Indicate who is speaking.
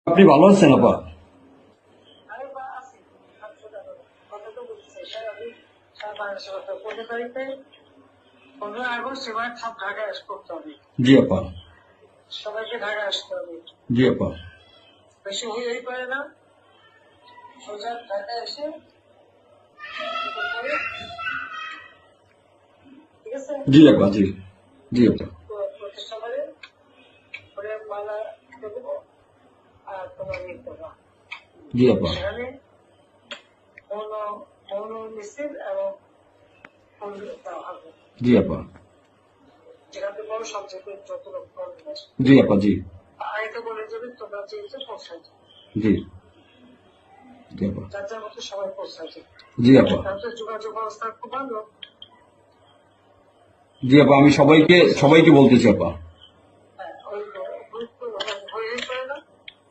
Speaker 1: আপনি ভালো আছেন আপা?
Speaker 2: আমি আছি 15 আগস্ট এবার সব ঢাকায় করতে হবে।
Speaker 1: জি আপা।
Speaker 2: সবাইকে ঢাকায় আসতে হবে।
Speaker 1: জি আপা।
Speaker 2: বেশি হয়েই পারে না, সোজা ঢাকায় এসে ঠিক আছে।
Speaker 1: জি আপা। জি জি আপা।
Speaker 2: প্রতিষ্ঠা করে মালা দেবো আর তোমার দেবা।
Speaker 1: জি আপা।
Speaker 2: সেখানে মৌন মিছিল এবং ফুল দেওয়া হবে।
Speaker 1: জি আপা।
Speaker 2: যেখান থেকে বড় সবচেয়ে যত লোক
Speaker 1: জি আপা। জি
Speaker 2: আগে বলে দেবে তোমরা চেয়েছো পৌঁছাই
Speaker 1: জি জি আপা।
Speaker 2: যার যার মতো সবাই পৌঁছাই।
Speaker 1: জি আপা।
Speaker 2: তাহলে যোগাযোগ ব্যবস্থা খুব ভালো।
Speaker 1: জি আপা, আমি সবাইকে বলতেছি আপা।